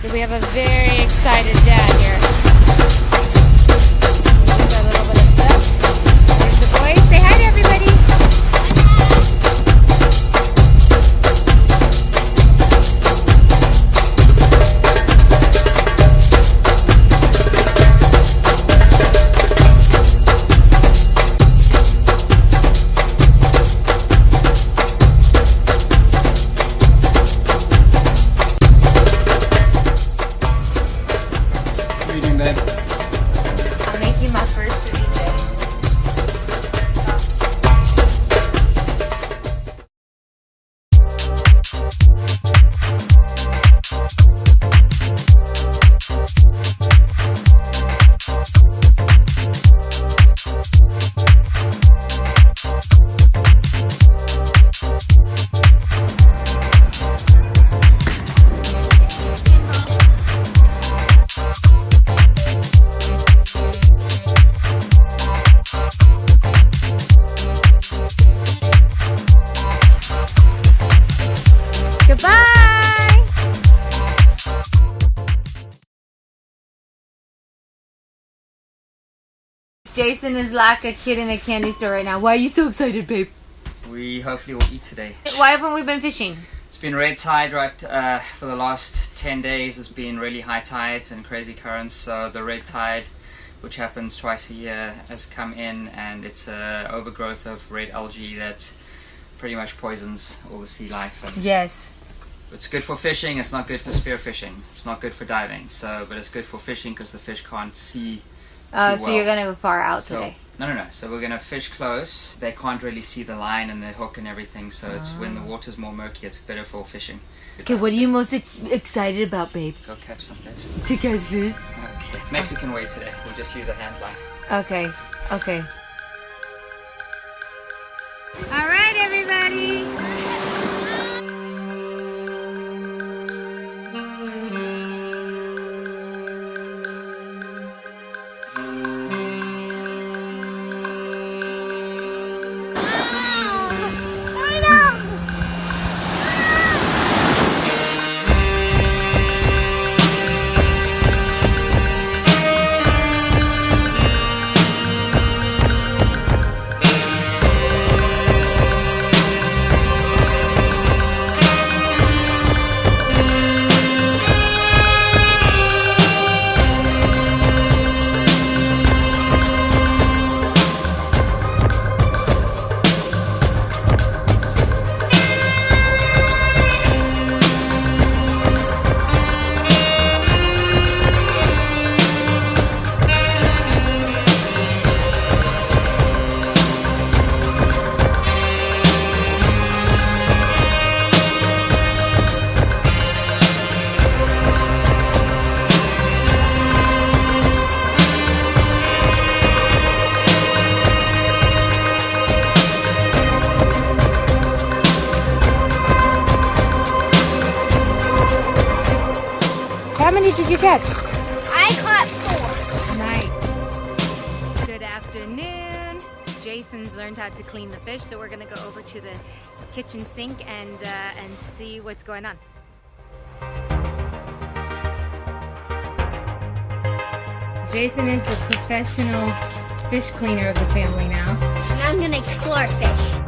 So we have a very excited dad here. Just a little bit of stuff. There's the boys. Say hi to everybody. I'm making my first ceviche. Goodbye! Jason is like a kid in a candy store right now. Why are you so excited, babe? We hopefully will eat today. Why haven't we been fishing? It's been red tide for the last 10 days. It's been really high tides and crazy currents. So the red tide, which happens twice a year, has come in, and it's an overgrowth of red algae that pretty much poisons all the sea life. And yes. it's good for fishing. It's not good for spearfishing. It's not good for diving. But it's good for fishing because the fish can't see. So you're gonna go far out today? No. So we're gonna fish close. They can't really see the line and the hook and everything. So it's when the water's more murky, it's better for fishing. Okay, what are you most excited about, babe? Go catch some fish. To catch fish? Okay. Mexican way today. We'll just use a hand line. Okay. All right, everybody. How many did you catch? I caught 4. Nice. Good afternoon. Jason's learned how to clean the fish, so we're gonna go over to the kitchen sink and see what's going on. Jason is the professional fish cleaner of the family now. And I'm gonna explore fish.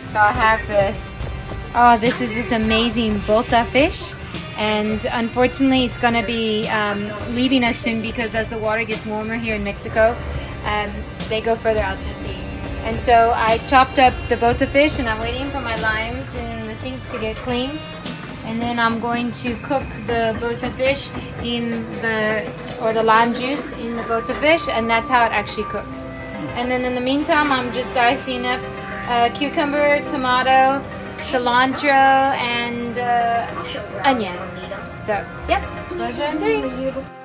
So I have this is this amazing bota fish, and unfortunately it's gonna be leaving us soon because as the water gets warmer here in Mexico, they go further out to sea. And so I chopped up the bota fish and I'm waiting for my limes in the sink to get cleaned. And then I'm going to cook the bota fish the lime juice in the bota fish, and that's how it actually cooks. And then in the meantime, I'm just dicing up cucumber, tomato, cilantro, and onion. So, yep, those are 3.